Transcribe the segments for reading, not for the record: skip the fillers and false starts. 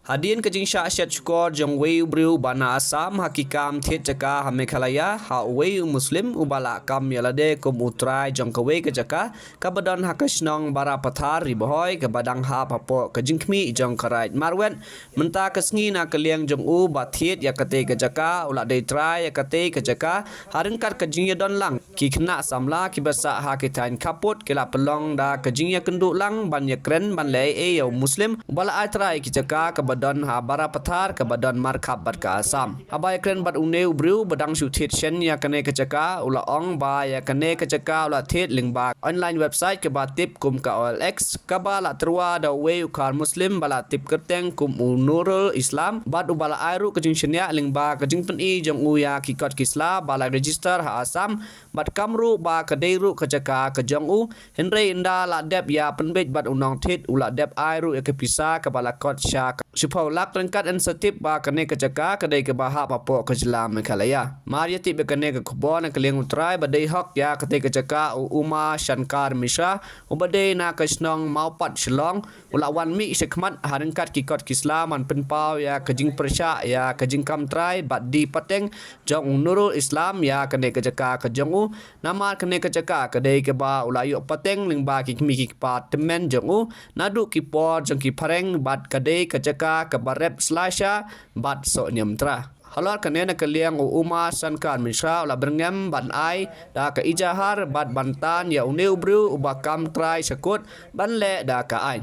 Hadian kajing syat skor jong wei briu bana Assam hakikam thiet jaka Meghalaya ha wei muslim ubala kam yalade kum utrai jong kawei kajaka kabadon hakasnong bara pathar ribohoi kabadang ha papo kajing khmi jong karai marwen menta kasngi na kaliang jong u ba thiet yakate kajaka ula dei trai yakate kajaka harengkat kajing yadon lang ki khna samla ki basa ha kitain kaput kila pelong da kajing ya kenduk lang ban yakren ban lei e yo muslim ubala ai trai kajaka kabadon ha bara pathar kabadon markhap bat ka Assam habai kren bat uneu briu badang shu thiet chen ya kane kajaka ula ong ba ya kane kajaka ula thiet lingba online website ke ba tip kum ka OLX ka ba la trua da wei ukar muslim bala tip kerteng kum nurul islam bat ubala airu kajing shenya lingba kajing pen i jong uya ki kot kisla bala register ha Assam bat kamru ba kadeiru kajaka kajong u henry inda la dep ya penbej bat unong thiet ula dep airu ya ke pisa ka bala kot sha supau lak rengkat en setip ba kane kajaka kadai ke baha papo kajla Meghalaya mariati be kane ke khobon kaliang utrai badai hok ya kate kajaka Uma Shankar Mishra ubadai na kasnong maupat shlong ula wan mi sekmat harengkat ki kot kisla man penpau ya kajing persya ya kajing kam trai bat di pateng jong nurul islam ya kane kajaka kajong u nama kane kajaka kadai ke ba ula yok pateng lingba ki mi ki department jong u nadu ki por jong ki pareng bat kadai kajaka kabarep slasha bat so nyamtra halor kanena kaliang Uma Shankar Mishra ula berngam ban ai da ka ijahar bat bantan ya uneu bru ubakam trai sekut ban le da ka ai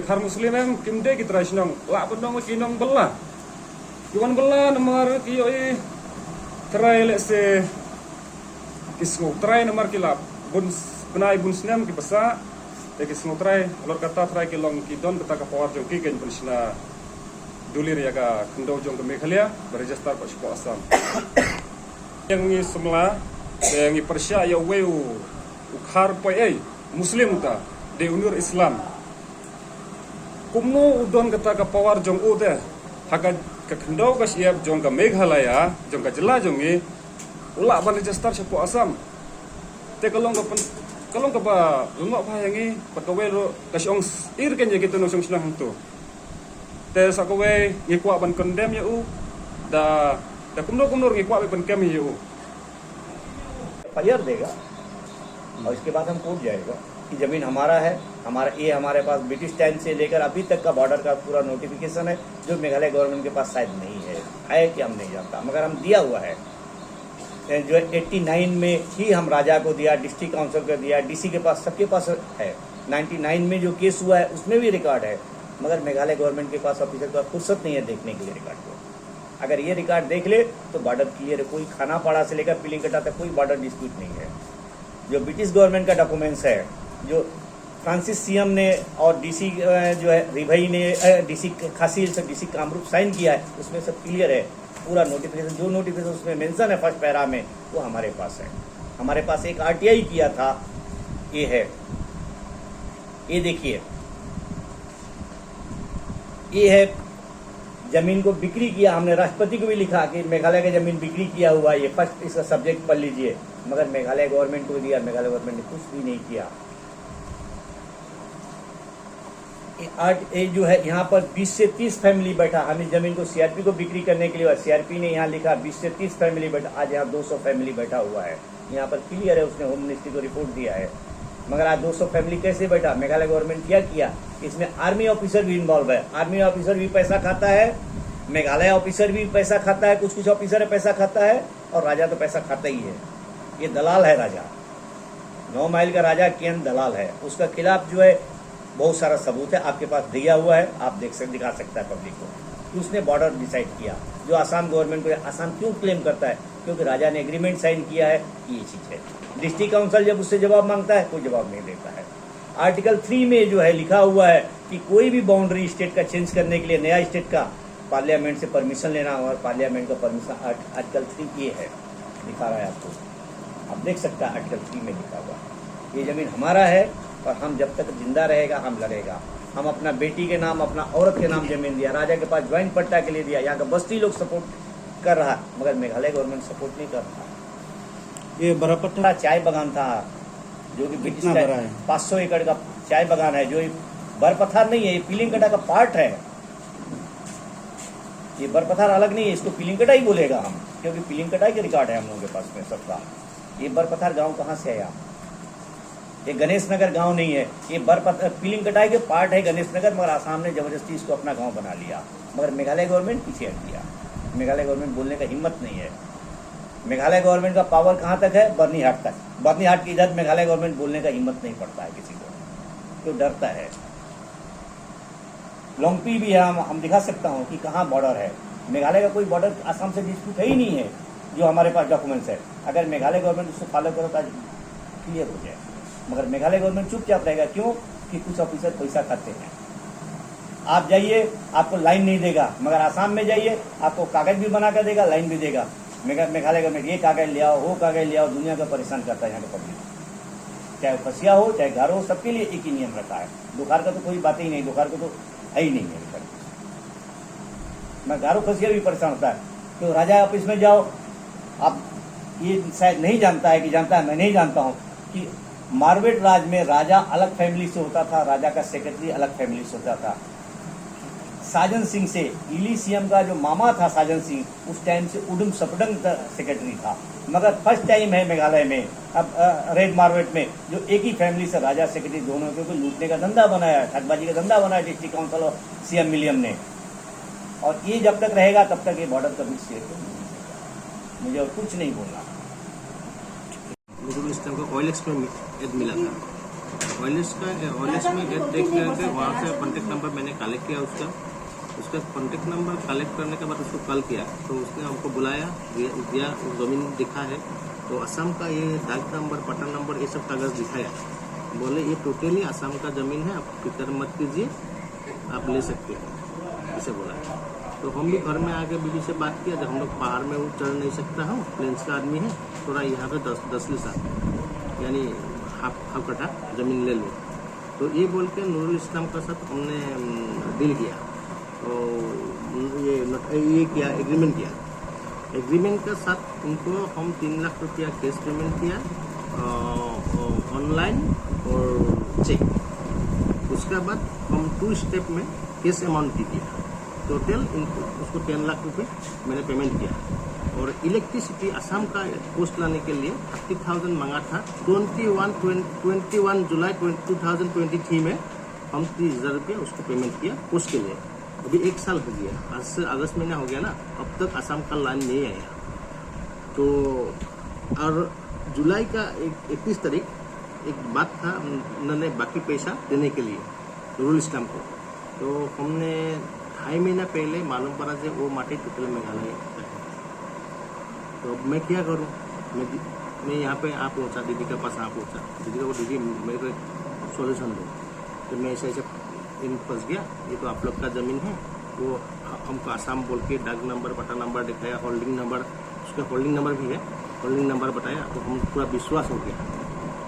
khar muslimem kimde ki trashnong wa bondong kinong bella yuan bella nomor ki oi trai le se kismo trai nomor kilap bun benai bun snem ki basa te kismo trai lor kata trai ki long ki don beta ka pawar jong ki gen polsna dulir ya ka kendo jong ke Meghalaya berregister pak Suku Assam yang ni semula yang ni persya ya weu ukhar pai muslim ta de unur islam kumno udon kata ka pawar jong u de haga ka kendo ka siap jong ke Meghalaya jong ka jela jong ni ula ban register Suku Assam te kalong ka ba lungo pa yang ni pakawelo ka siong ir ken ye gitu no song sinang tu te sakwe ngikwa ban condemn ya u da kumnor ngikwa ban kem ya u fire देगा और इसके बाद हम court जाएगा कि जमीन हमारा है हमारे पास ब्रिटिश टाइम से लेकर अभी तक का बॉर्डर का पूरा नोटिफिकेशन है जो मेघालय गवर्नमेंट के पास शायद नहीं है कि हम नहीं जानता मगर हम दिया हुआ है जो 89 में ही हम राजा को दिया डिस्ट्रिक्ट काउंसिल को दिया डीसी के पास सबके पास है 99 में जो केस हुआ है उसमें भी रिकॉर्ड है मगर मेघालय गवर्नमेंट के पास ऑफिसर का फुर्सत नहीं है देखने के लिए रिकॉर्ड को अगर ये रिकॉर्ड देख ले तो बॉर्डर क्लियर है कोई खानापाड़ा से लेकर पिलिंगकटा तक कोई बॉर्डर डिस्प्यूट नहीं है जो ब्रिटिश गवर्नमेंट का डॉक्यूमेंट्स है जो फ्रांसिस सीएम ने और डीसी जो है रिभई ने डीसी खासी से डीसी कामरूप साइन किया है उसमें सब क्लियर है पूरा नोटिफिकेशन जो नोटिफिकेशन उसमें मेंशन है फर्स्ट पैरा में वो हमारे पास है हमारे पास एक आरटीआई किया था ये है ये देखिए ये है जमीन को बिक्री किया हमने राष्ट्रपति को भी लिखा कि मेघालय का जमीन बिक्री किया हुआ ये फर्स्ट इसका सब्जेक्ट पढ़ लीजिए मगर मेघालय गवर्नमेंट को दिया मेघालय गवर्नमेंट ने कुछ भी नहीं किया ये जो है यहाँ पर 20 से 30 फैमिली बैठा हमें जमीन को सीआरपी को बिक्री करने के लिए सीआरपी ने यहाँ लिखा 20 से 30 फैमिली बैठा आज यहाँ 200 फैमिली बैठा हुआ है यहाँ पर क्लियर है उसने होम मिनिस्ट्री को रिपोर्ट दिया है मगर आज 200 फैमिली कैसे बैठा मेघालय गवर्नमेंट क्या किया इसमें आर्मी ऑफिसर भी इन्वॉल्व है आर्मी ऑफिसर भी पैसा खाता है मेघालय ऑफिसर भी पैसा खाता है कुछ ऑफिसर पैसा खाता है और राजा तो पैसा खाता ही है ये दलाल है राजा 9 माइल का राजा केन दलाल है उसका खिलाफ जो है बहुत सारा सबूत है आपके पास दिया हुआ है आप दिखा सकता है पब्लिक को उसने बॉर्डर डिसाइड किया जो आसाम गवर्नमेंट को आसाम क्यों क्लेम करता है क्योंकि राजा ने एग्रीमेंट साइन किया है कि ये चीज है डिस्ट्रिक्ट काउंसिल जब उससे जवाब मांगता है कोई जवाब नहीं देता है आर्टिकल 3 में जो है लिखा हुआ है कि कोई भी बाउंड्री स्टेट का चेंज करने के लिए नया स्टेट का पार्लियामेंट से परमिशन लेना और पार्लियामेंट का परमिशन आर्टिकल 3 ये है दिखा रहा है आपको आप देख सकते हैं आर्टिकल 3 में लिखा हुआ ये जमीन हमारा है और हम जब तक जिंदा रहेगा हम लड़ेगा हम अपना बेटी के नाम अपना औरत के नाम जमीन दिया राजा के पास ज्वाइंट पट्टा के लिए दिया यहाँ का बस्ती लोग सपोर्ट कर रहा मगर मेघालय गवर्नमेंट सपोर्ट नहीं कर रहा ये बड़ा पट्टा चाय बगान था जो कि 500 एकड़ का चाय बगान है जो बरपथार नहीं है ये पिलिंगकटा का पार्ट है ये बरपथार अलग नहीं है, इसको पिलिंग कटाई बोलेगा हम, क्योंकि पिलिंग कटाई के रिकॉर्ड है हम लोगों के पास में सबका। ये बरपथार गांव कहाँ से आया? ये गणेश नगर गांव नहीं है, ये पिलिंग कटाई के पार्ट है गणेश नगर, मगर आसाम ने जबरदस्ती इसको अपना गांव बना लिया। मगर मेघालय गवर्नमेंट पीछे हट गया। मेघालय गवर्नमेंट बोलने का हिम्मत नहीं है। मेघालय गवर्नमेंट का पावर कहाँ तक है? बर्नीहाट तक। बर्नीहाट की इधर मेघालय गवर्नमेंट बोलने का हिम्मत नहीं पड़ता है किसी को, तो डरता है। लोंगपी भी है, हम दिखा सकता हूँ कि कहाँ बॉर्डर है। मेघालय का कोई बॉर्डर आसाम से डिस्प्यूट है ही नहीं है, जो हमारे पास डॉक्यूमेंट्स है। अगर मेघालय गवर्नमेंट उसको फॉलो करो तो आज क्लियर हो जाए, मगर मेघालय गवर्नमेंट चुपचाप रहेगा। क्यों? कि कुछ ऑफिसर पैसा खाते हैं। आप जाइए, आपको लाइन नहीं देगा, मगर आसाम में जाइए आपको कागज भी बना कर देगा, लाइन भी देगा। मेघालय गवर्नमेंट ये कागज ले आओ, वो कागज ले आओ, दुनिया का परेशान करता है यहाँ का पब्लिक। चाहे फसिया हो चाहे गारो हो, सबके लिए एक ही नियम रखा है। बुखार का तो कोई बात ही नहीं, बुखार को तो है ही नहीं है। मैं गारो फसिया भी परेशान होता है। तो राजा ऑफिस में जाओ, आप ये शायद नहीं जानता है कि जानता है, मैं नहीं जानता हूँ कि मारवेट राज में राजा अलग फैमिली से होता था, राजा का सेक्रेटरी अलग फैमिली से होता था। साजन सिंह से, इली सीएम का जो मामा था साजन सिंह, उस टाइम से उडुम सपडंग सेक्रेटरी था। मगर फर्स्ट टाइम है मेघालय में, अब रेड मारवेट में, जो एक ही फैमिली से राजा सेक्रेटरी दोनों के लूटने का धंधा बनाया, ठगबाजी का धंधा बनाया डिस्ट्रिक्ट काउंसिल और सीएम विलियम ने। और ये जब तक रहेगा तब तक ये बॉर्डर कभी शेयर नहीं होगा। मुझे और कुछ नहीं बोलना। नूरुल इस्लाम को ऑयलेक्स में एड मिला था। ऑयलेक्स में एड देख करके वहाँ से कॉन्टेक्ट नंबर मैंने कलेक्ट किया उसका कॉन्टेक्ट नंबर कलेक्ट करने के बाद उसको कॉल किया, तो उसने हमको बुलाया, दिया ज़मीन दिखा है। तो असम का ये डाक नंबर, पट्टा नंबर, ये सब कागज़ दिखाया। बोले ये टोटली असम का ज़मीन है, आप फिक्र मत कीजिए, आप ले सकते हैं, इसे बोला। तो हम भी घर में आके बीवी से बात किया, जब हम लोग पहाड़ में चढ़ नहीं सकता हूँ, प्लेन्स का आदमी है, थोड़ा यहाँ पे 10 लिसा यानी हाफ कट्ठा ज़मीन ले लो। तो ये बोल के नूरुल इस्लाम का साथ हमने डील किया, तो ये किया, एग्रीमेंट किया। एग्रीमेंट के साथ उनको हम 3 लाख रुपया कैश पेमेंट किया, ऑनलाइन और चेक। उसके बाद हम 2 स्टेप में कैश अमाउंट दी दिया। टोटल उसको 10 लाख रुपये मैंने पेमेंट किया। और इलेक्ट्रिसिटी असम का पोस्ट लाने के लिए 30,000 मांगा था। 21 जुलाई 2023 में हम 30,000 रुपये उसको पेमेंट किया पोस्ट के लिए। अभी 1 साल हो गया, आज से अगस्त महीना हो गया ना, अब तक असम का लाइन नहीं आया। तो और जुलाई का 31 तारीख एक बात था, उन्होंने बाकी पैसा देने के लिए नूरुल इस्लाम को। तो हमने 2.5 महीना पहले मालूम पड़ा कि वो माटी टोटल मेघालय का है। तो अब मैं क्या करूँ? मैं यहाँ पे आ पहुँचा, दीदी के पास आ पहुँचा। दीदी को दीदी मेरे को एक सोल्यूशन दो। तो मैं ऐसे इन फंस गया, ये तो आप लोग का ज़मीन है। वो हमको आसाम बोल के डाक नंबर, पट्टा नंबर दिखाया, होल्डिंग नंबर, उसका होल्डिंग नंबर भी है, होल्डिंग नंबर बताया। तो हम पूरा विश्वास हो गया,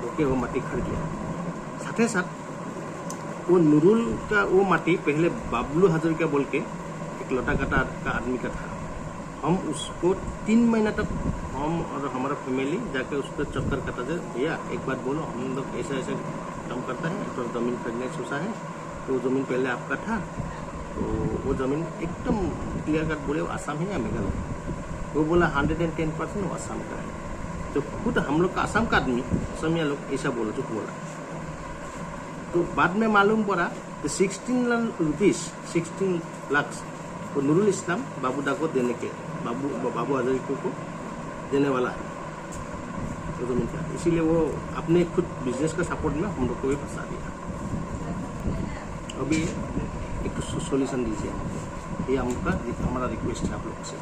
ओके वो माटी खरीद गया। साथ ही साथ वो नूरुल का वो माटी पहले बाबलू हजरिका बोल के एक लौटाघाटा का आदमी का था। हम उसको 3 महीना तक हम और हमारा फैमिली जाके उस पर चक्कर काटा थे, भैया एक बात बोलो, हम लोग ऐसा ऐसा काम करता है, तो ज़मीन खरीदने सोचा है, तो ज़मीन पहले आपका था, तो वो ज़मीन एकदम क्लियर कट बोले वो आसाम है या मेघालय? वो बोला 110% वो आसाम का है। तो खुद हम लोग का आसाम का आदमी, असमिया लोग ऐसा बोला, चुप बोला। तो बाद में मालूम पड़ा कि 16 लाख वो नूरुल इस्लाम बाबूदा को देने के, बाबू हजरिका को देने वाला है तो ज़मीन का। इसीलिए वो अपने खुद बिजनेस का सपोर्ट में हम लोग को भी फंसा दिया। अभी एक सोल्यूशन दीजिए, ये हमारा रिक्वेस्ट है आप लोग से।